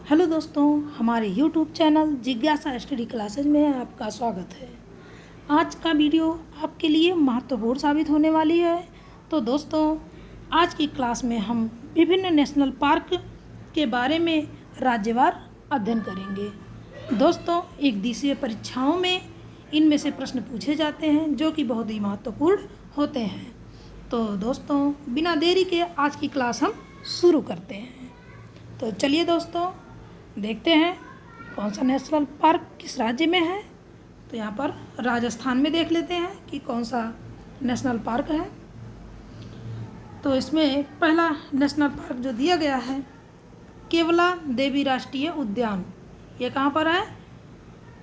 Hello दोस्तों, हमारे YouTube channel जिज्ञासा स्टडी क्लासेज में आपका स्वागत है। आज का वीडियो आपके लिए महत्वपूर्ण साबित होने वाली है। तो दोस्तों, आज की क्लास में हम विभिन्न नेशनल पार्क के बारे में राज्यवार अध्ययन करेंगे। दोस्तों, एक दिवसीय परीक्षाओं में इनमें से प्रश्न पूछे जाते हैं जो कि बहुत ही महत्वपूर्ण होते हैं। तो दोस्तों, बिना देरी के आज की क्लास हम शुरू करते हैं। तो चलिए दोस्तों, देखते हैं कौन सा नेशनल पार्क किस राज्य में है। तो यहाँ पर राजस्थान में देख लेते हैं कि कौन सा नेशनल पार्क है। तो इसमें पहला नेशनल पार्क जो दिया गया है, केवला देवी राष्ट्रीय उद्यान। ये कहाँ पर है?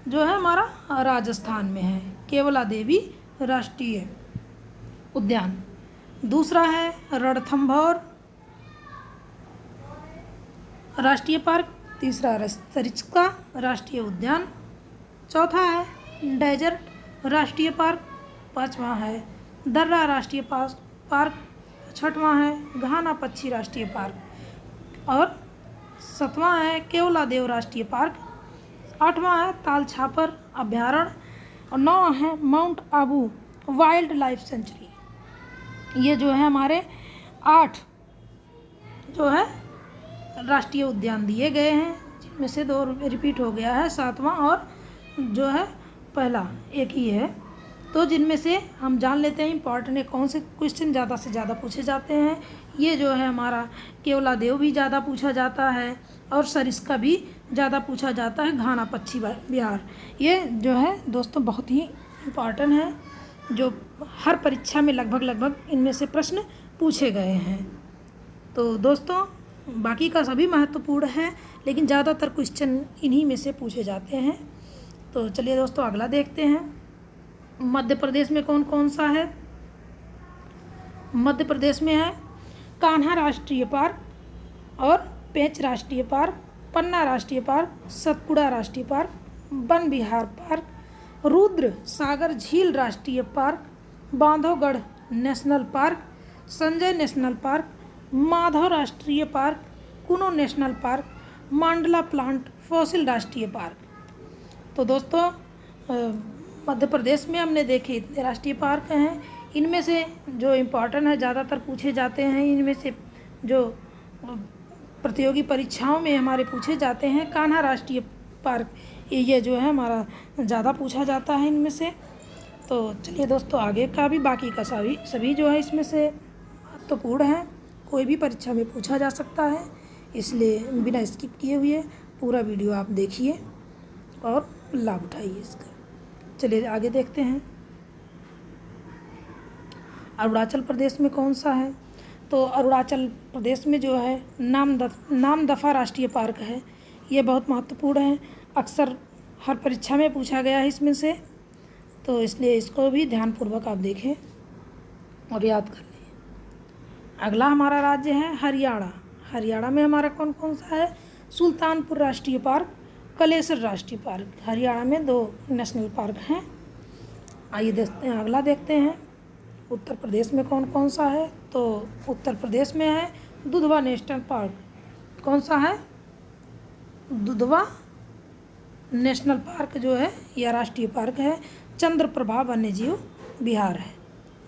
जो है हमारा राजस्थान में है, केवला देवी राष्ट्रीय उद्यान। दूसरा है रणथंभौर राष्ट्रीय पार्क। तीसरा सरिस्का राष्ट्रीय उद्यान। चौथा है डेजर्ट राष्ट्रीय पार्क। पांचवा है दर्रा राष्ट्रीय पार्क। छठवां है घाना पक्षी राष्ट्रीय पार्क और सातवां है केवलादेव राष्ट्रीय पार्क। आठवां है ताल छापर अभ्यारण्य और नौवां है mount Abu wild life sanctuary. ये जो है हमारे 8 जो है राष्ट्रीय उद्यान दिए गए हैं, जिनमें से 2 रिपीट हो गया है, 7वां और जो है पहला एक ही है। तो जिनमें से हम जान लेते हैं इंपॉर्टेंट है कौन से क्वेश्चन ज़्यादा से ज़्यादा पूछे जाते हैं। ये जो है हमारा केवलादेव भी ज़्यादा पूछा जाता है और सरिस्का भी ज़्यादा पूछा जाता है, घाना पक्षी विहार। ये जो है दोस्तों बहुत ही इम्पॉर्टेंट है, जो हर परीक्षा में लगभग इनमें से प्रश्न पूछे गए हैं। तो दोस्तों, बाकी का सभी महत्वपूर्ण है, लेकिन ज़्यादातर क्वेश्चन इन्हीं में से पूछे जाते हैं। तो चलिए दोस्तों, अगला देखते हैं। मध्य प्रदेश में कौन कौन सा है? मध्य प्रदेश में है कान्हा राष्ट्रीय पार्क और पेंच राष्ट्रीय पार्क, पन्ना राष्ट्रीय पार्क, सतपुड़ा राष्ट्रीय पार्क, वन विहार पार्क, रुद्र सागर झील राष्ट्रीय park, Bandhavgarh national park, Sanjay national park, Madhav राष्ट्रीय पार्क, कुनो नेशनल पार्क, मांडला प्लांट फॉसिल राष्ट्रीय पार्क। तो दोस्तों, मध्य प्रदेश में हमने देखे इतने राष्ट्रीय पार्क हैं। इनमें से जो इम्पोर्टेंट है, ज़्यादातर पूछे जाते हैं, इनमें से जो प्रतियोगी परीक्षाओं में हमारे पूछे जाते हैं, कान्हा राष्ट्रीय पार्क ये जो है हमारा ज़्यादा पूछा जाता है इनमें से। तो चलिए दोस्तों, आगे का भी बाकी का सभी जो है इसमें से महत्वपूर्ण है, कोई भी परीक्षा में पूछा जा सकता है, इसलिए बिना स्किप किए हुए पूरा वीडियो आप देखिए और लाभ उठाइए इसका। चलिए आगे देखते हैं। अरुणाचल प्रदेश में कौन सा है? तो अरुणाचल प्रदेश में जो है नामदफा राष्ट्रीय पार्क है। ये बहुत महत्वपूर्ण है, अक्सर हर परीक्षा में पूछा गया है इसमें से, तो इसलिए इसको भी ध्यानपूर्वक आप देखें और याद कर लें। अगला हमारा राज्य है हरियाणा। हरियाणा में हमारा कौन कौन सा है? सुल्तानपुर राष्ट्रीय पार्क, कलेसर राष्ट्रीय पार्क। हरियाणा में 2 नेशनल पार्क हैं। आइए देखते हैं, अगला देखते हैं उत्तर प्रदेश में कौन कौन सा है। तो उत्तर प्रदेश में है दुधवा नेशनल पार्क। कौन सा है? दुधवा नेशनल पार्क जो है यह राष्ट्रीय पार्क है। चंद्रप्रभा वन्यजीव विहार है।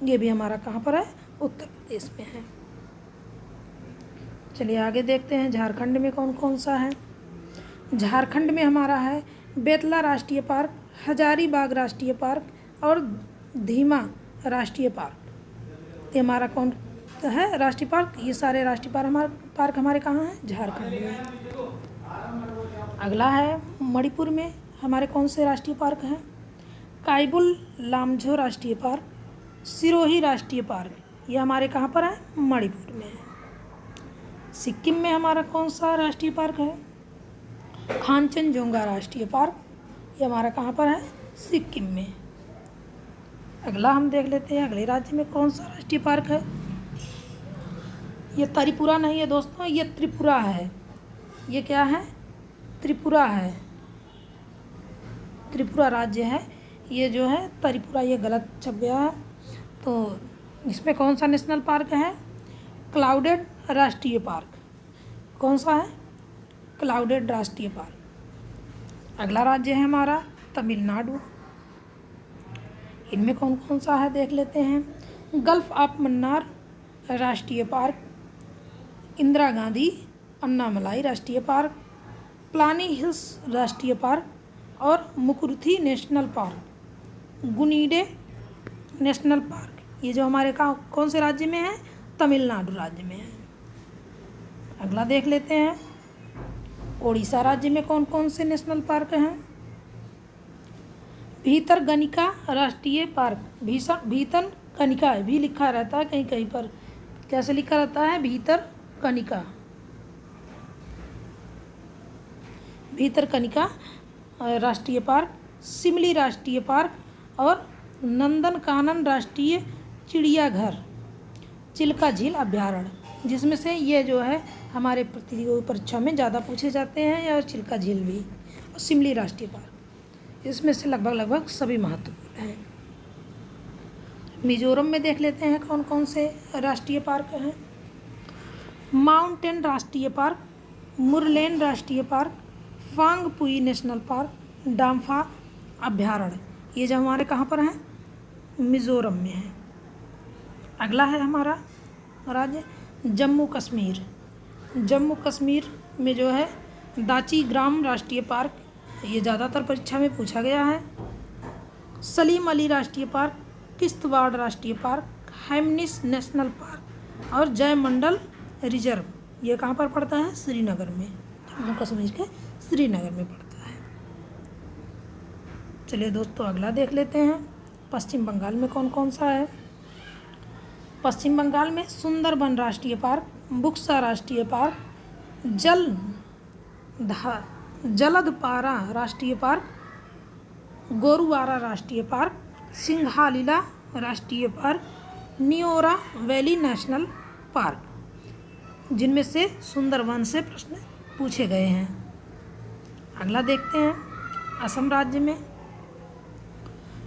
ये भी हमारा कहाँ पर है? उत्तर प्रदेश में है। चलिए आगे देखते हैं झारखंड में कौन कौन सा है। झारखंड में हमारा है बेतला राष्ट्रीय पार्क, हजारीबाग राष्ट्रीय पार्क और धीमा राष्ट्रीय पार्क। ये हमारा कौन है राष्ट्रीय पार्क? ये सारे राष्ट्रीय पार्क हमारे कहाँ हैं? झारखंड में। अगला है मणिपुर में हमारे कौन से राष्ट्रीय पार्क हैं? काइबुल लामझो राष्ट्रीय पार्क, सिरोही राष्ट्रीय पार्क। ये हमारे कहाँ पर है? मणिपुर में है। सिक्किम में हमारा कौन सा राष्ट्रीय पार्क है? खांचनजोंगा राष्ट्रीय पार्क। ये हमारा कहाँ पर है? सिक्किम में। अगला हम देख लेते हैं अगले राज्य में कौन सा राष्ट्रीय पार्क है। ये त्रिपुरा नहीं है दोस्तों, ये त्रिपुरा है। ये क्या है? त्रिपुरा है, त्रिपुरा राज्य है। ये जो है त्रिपुरा, ये गलत छप गया है। तो इसमें कौन सा नेशनल पार्क है? क्लाउडेड राष्ट्रीय पार्क। कौन सा है? क्लाउडेड राष्ट्रीय पार्क। अगला राज्य है हमारा तमिलनाडु। इनमें कौन कौन सा है देख लेते हैं। गल्फ ऑफ मन्नार राष्ट्रीय पार्क, इंदिरा गांधी अन्नामलाई राष्ट्रीय पार्क, प्लानी हिल्स राष्ट्रीय पार्क और मुकुरुथी नेशनल पार्क, गुनीडे नेशनल पार्क। ये जो हमारे कौन से राज्य में है? तमिलनाडु राज्य में है। अगला देख लेते हैं उड़ीसा राज्य में कौन कौन से नेशनल पार्क हैं। भीतरकनिका राष्ट्रीय पार्क, भीतरकनिका भी लिखा रहता है कहीं कहीं पर, कैसे लिखा रहता है? भीतरकनिका, भीतरकनिका राष्ट्रीय पार्क, शिमली राष्ट्रीय पार्क और नंदनकानन राष्ट्रीय चिड़ियाघर, चिल्का झील अभ्यारण्य, जिसमें से ये जो है हमारे प्रतियोगी परीक्षा में ज़्यादा पूछे जाते हैं, और चिल्का झील भी और शिमली राष्ट्रीय पार्क, इसमें से लगभग सभी महत्वपूर्ण हैं। मिजोरम में देख लेते हैं कौन कौन से राष्ट्रीय पार्क हैं। माउंटेन राष्ट्रीय पार्क, मुरलेन राष्ट्रीय पार्क, फांगपुई नेशनल पार्क, डाम्फा अभ्यारण्य। ये जो हमारे कहाँ पर हैं? मिजोरम में है। अगला है हमारा राज्य जम्मू कश्मीर। जम्मू कश्मीर में जो है दाची ग्राम राष्ट्रीय पार्क, ये ज़्यादातर परीक्षा में पूछा गया है। सलीम अली राष्ट्रीय पार्क, किश्तवाड़ राष्ट्रीय पार्क, हैमनिस नेशनल पार्क और जयमंडल रिजर्व। ये कहाँ पर पड़ता है? श्रीनगर में, जम्मू कश्मीर के श्रीनगर में पड़ता है। चलिए दोस्तों अगला देख लेते हैं पश्चिम बंगाल में कौन कौन सा है। पश्चिम बंगाल में सुंदरबन राष्ट्रीय पार्क, बुक्सा राष्ट्रीय पार्क, जलदपारा राष्ट्रीय पार्क, गोरुवारा राष्ट्रीय पार्क, सिंघालीला राष्ट्रीय park, Neora valley national park, जिनमें से सुंदरबन से प्रश्न पूछे गए हैं। अगला देखते हैं असम राज्य में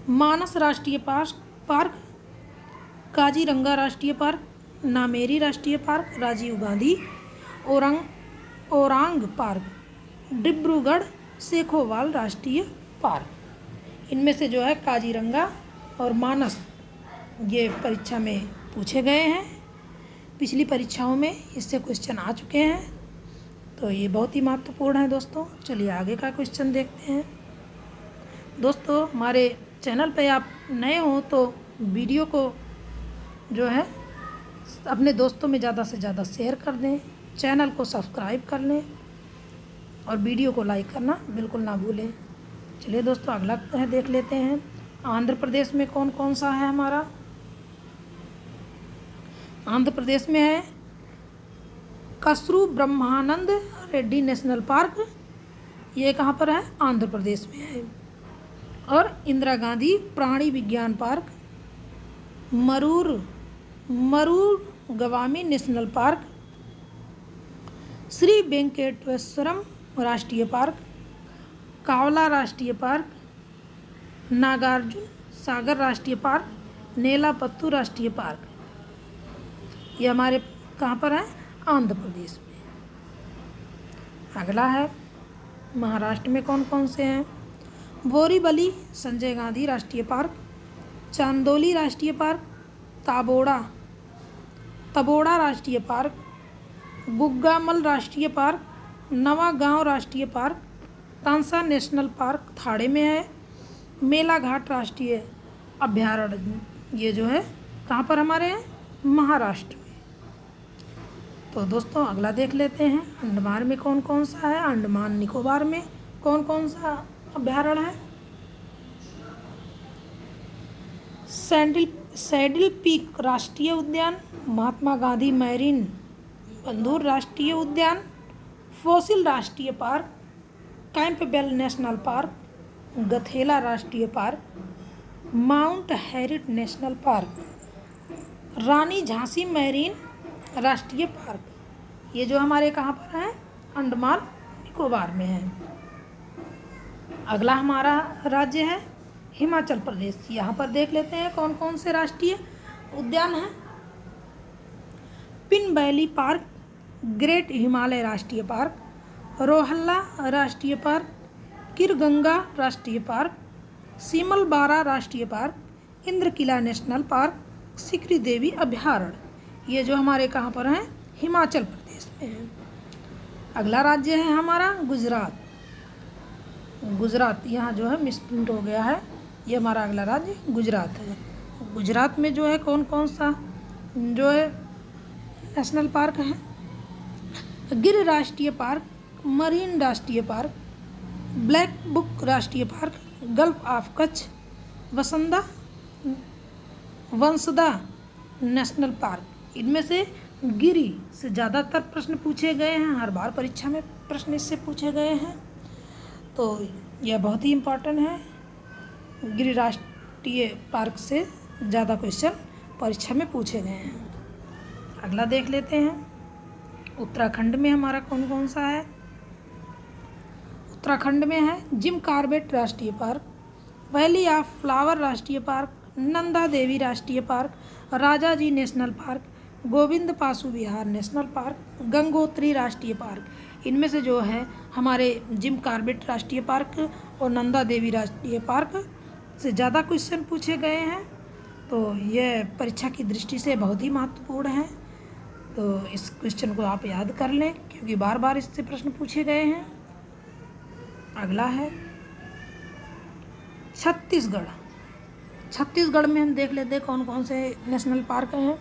मानस राष्ट्रीय पार्क, काजीरंगा राष्ट्रीय पार्क, नामेरी राष्ट्रीय पार्क, राजीव गांधी ओरांग पार्क, डिब्रूगढ़ सेखोवाल राष्ट्रीय पार्क। इनमें से जो है काजीरंगा और मानस ये परीक्षा में पूछे गए हैं, पिछली परीक्षाओं में इससे क्वेश्चन आ चुके हैं, तो ये बहुत ही महत्वपूर्ण है दोस्तों। चलिए आगे का क्वेश्चन देखते हैं। दोस्तों हमारे चैनल पे आप नए हो तो वीडियो को जो है अपने दोस्तों में ज़्यादा से ज़्यादा शेयर कर दें, चैनल को सब्सक्राइब कर लें और वीडियो को लाइक करना बिल्कुल ना भूलें। चलिए दोस्तों अगला है देख लेते हैं आंध्र प्रदेश में कौन कौन सा है हमारा। आंध्र प्रदेश में है कसरू ब्रह्मानंद रेड्डी नेशनल पार्क, ये कहाँ पर है? आंध्र प्रदेश में है। और इंदिरा गांधी प्राणी विज्ञान पार्क, मरूर गवामी नेशनल पार्क, श्री वेंकटेश्वरम राष्ट्रीय पार्क, कावला राष्ट्रीय पार्क, नागार्जुन सागर राष्ट्रीय पार्क, नेलापत्तू राष्ट्रीय पार्क। ये हमारे कहाँ पर है? आंध्र प्रदेश में। अगला है महाराष्ट्र में कौन कौन से हैं। बोरीवली संजय गांधी राष्ट्रीय पार्क, चांदोली राष्ट्रीय पार्क, तबोड़ा राष्ट्रीय पार्क, गुग्गामल राष्ट्रीय पार्क, नवागांव राष्ट्रीय park, Tansa national park Thane में है, मेलाघाट राष्ट्रीय अभ्यारण्य ये जो है कहाँ पर हमारे हैं? महाराष्ट्र में। तो दोस्तों अगला देख लेते हैं अंडमान में कौन कौन सा है। अंडमान निकोबार में कौन कौन सा अभ्यारण्य है। सैडल पीक राष्ट्रीय उद्यान, महात्मा गांधी मैरीन बंदूर राष्ट्रीय उद्यान, फॉसिल राष्ट्रीय पार्क, कैंपबेल नेशनल पार्क, गथेला राष्ट्रीय park, Mount Harriet national park, Rani Jhansi marine राष्ट्रीय पार्क। ये जो हमारे कहाँ पर है? अंडमान निकोबार में है। अगला हमारा राज्य है हिमाचल प्रदेश। यहाँ पर देख लेते हैं कौन कौन से राष्ट्रीय उद्यान हैं। Pin valley park, great Himalaya राष्ट्रीय पार्क, रोहल्ला राष्ट्रीय पार्क, किरगंगा राष्ट्रीय पार्क, सीमलबारा राष्ट्रीय park, Inderkilla national park, Shikari Devi अभयारण्य। ये जो हमारे कहाँ पर हैं, हिमाचल प्रदेश में है। अगला राज्य है हमारा गुजरात। गुजरात यहाँ जो है मिसप्रिंट हो गया है, ये हमारा अगला राज्य गुजरात है। गुजरात में जो है कौन कौन सा जो है नेशनल पार्क है? गिर राष्ट्रीय पार्क, मरीन राष्ट्रीय पार्क, ब्लैक बुक राष्ट्रीय park, gulf of Kutch, Vansda national park. इनमें से गिरी से ज़्यादातर प्रश्न पूछे गए हैं, हर बार परीक्षा में प्रश्न इससे पूछे गए हैं, तो यह बहुत ही इम्पोर्टेंट है। गिरी राष्ट्रीय पार्क से ज़्यादा क्वेश्चन परीक्षा में पूछे गए हैं। अगला देख लेते हैं, उत्तराखंड में हमारा कौन कौन सा है? उत्तराखंड में है जिम कॉर्बेट राष्ट्रीय पार्क, वैली ऑफ फ्लावर राष्ट्रीय पार्क, नंदा देवी राष्ट्रीय park, Rajaji national park, Govind Pashu Vihar national park, Gangotri राष्ट्रीय पार्क। इनमें से जो है हमारे जिम कॉर्बेट राष्ट्रीय पार्क और नंदा देवी राष्ट्रीय पार्क से ज़्यादा क्वेश्चन पूछे गए हैं, तो यह परीक्षा की दृष्टि से बहुत ही महत्वपूर्ण है। तो इस क्वेश्चन को आप याद कर लें, क्योंकि बार बार इससे प्रश्न पूछे गए हैं। अगला है छत्तीसगढ़। छत्तीसगढ़ में हम देख लेते हैं कौन कौन से नेशनल पार्क हैं।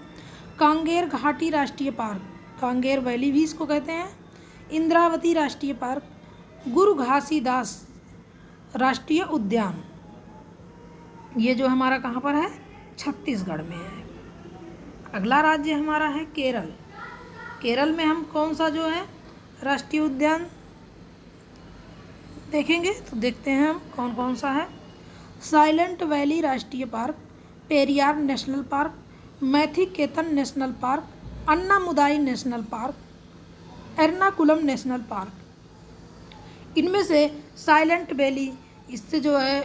कांगेर घाटी राष्ट्रीय पार्क, कांगेर वैली भी इसको कहते हैं, इंद्रावती राष्ट्रीय पार्क, गुरु घासीदास राष्ट्रीय उद्यान। ये जो हमारा कहाँ पर है? छत्तीसगढ़ में है। अगला राज्य हमारा है केरल। केरल में हम कौन सा जो है राष्ट्रीय उद्यान देखेंगे, तो देखते हैं हम कौन कौन सा है। साइलेंट वैली राष्ट्रीय park, Periyar national park, Mathikettan national park, Anamudi national park, Ernakulam national park. इनमें से साइलेंट वैली, इससे जो है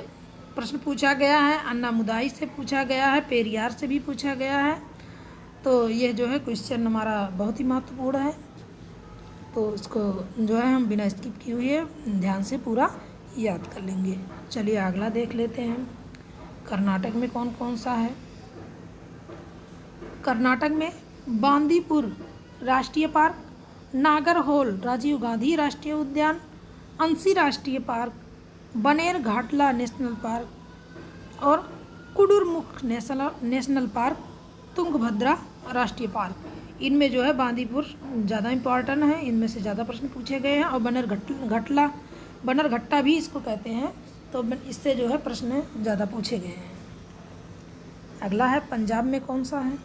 प्रश्न पूछा गया है, अन्नामुदाई से पूछा गया है, पेरियार से भी पूछा गया है, तो यह जो है क्वेश्चन हमारा बहुत ही महत्वपूर्ण है। तो इसको जो है हम बिना स्किप किए हुए ध्यान से पूरा याद कर लेंगे। चलिए अगला देख लेते हैं, कर्नाटक में कौन कौन सा है। कर्नाटक में बांदीपुर राष्ट्रीय पार्क, नागरहोल राजीव गांधी राष्ट्रीय उद्यान, अंसी राष्ट्रीय पार्क, बनेर घाटला नेशनल पार्क और कुडुरमुख नेशनल पार्क, तुंगभद्रा राष्ट्रीय पार्क। इनमें जो है बांदीपुर ज़्यादा इम्पोर्टेंट है, इनमें से ज़्यादा प्रश्न पूछे गए हैं, और बनेरघट्टा भी इसको कहते हैं, तो इससे जो है प्रश्न ज़्यादा पूछे गए हैं। अगला है पंजाब में कौन सा है?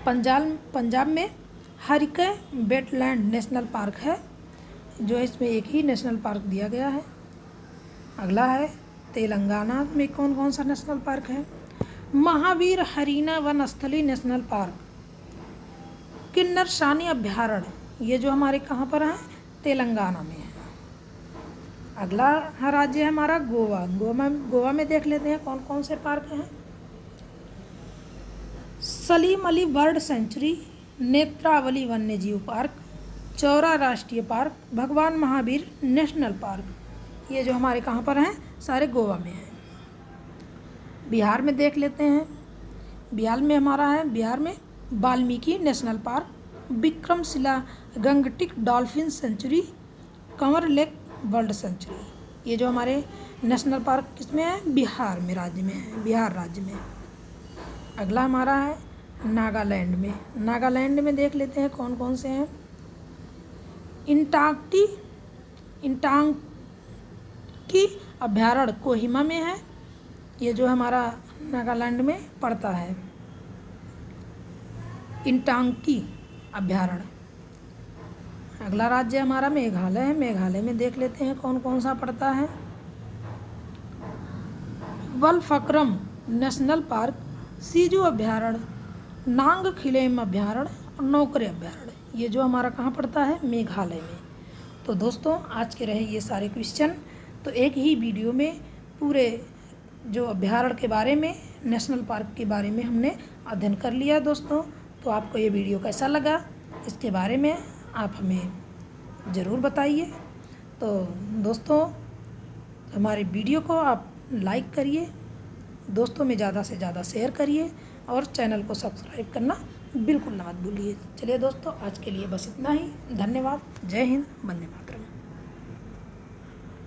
पंजाब में हरिके वेटलैंड नेशनल पार्क है, जो इसमें एक ही नेशनल पार्क दिया गया है। अगला है तेलंगाना में कौन कौन सा नेशनल पार्क है? महावीर हरीना वनस्थली नेशनल पार्क, किन्नर शानी अभयारण्य, ये जो हमारे कहाँ पर है? तेलंगाना में है। अगला राज्य है हमारा गोवा। गोवा में देख लेते हैं कौन कौन से पार्क हैं। सलीम अली बर्ड सेंचुरी, नेत्रावली वन्यजीव पार्क, चौरा राष्ट्रीय पार्क, भगवान महावीर नेशनल पार्क। ये जो हमारे कहाँ पर हैं? सारे गोवा में हैं। बिहार में देख लेते हैं, बिहार में Valmiki national park, Vikramshila Gangetic dolphin sanctuary, Kanwar lake bird sanctuary. ये जो हमारे नेशनल पार्क किसमें है? बिहार राज्य में। अगला हमारा है नागालैंड में देख लेते हैं कौन कौन से हैं। इंटांगकी अभयारण्य कोहिमा में है, ये जो हमारा नागालैंड में पड़ता है, इंटांगकी अभयारण्य। अगला राज्य हमारा मेघालय है। मेघालय में देख लेते हैं कौन कौन सा पड़ता है। वलफक्रम नेशनल पार्क, सीजू अभयारण्य, नांगखिलेम अभयारण्य और नौकरे अभयारण्य। ये जो हमारा कहाँ पड़ता है? मेघालय में। तो दोस्तों आज के रहे ये सारे क्वेश्चन, तो एक ही वीडियो में पूरे जो अभयारण्य के बारे में, नेशनल पार्क के बारे में हमने अध्ययन कर लिया दोस्तों। तो आपको ये वीडियो कैसा लगा, इसके बारे में आप हमें ज़रूर बताइए। तो दोस्तों, हमारे वीडियो को आप लाइक करिए, दोस्तों में ज़्यादा से ज़्यादा शेयर करिए और चैनल को सब्सक्राइब करना बिल्कुल ना मत भूलिए। चलिए दोस्तों, आज के लिए बस इतना ही। धन्यवाद। जय हिंद। वंदे मातरम।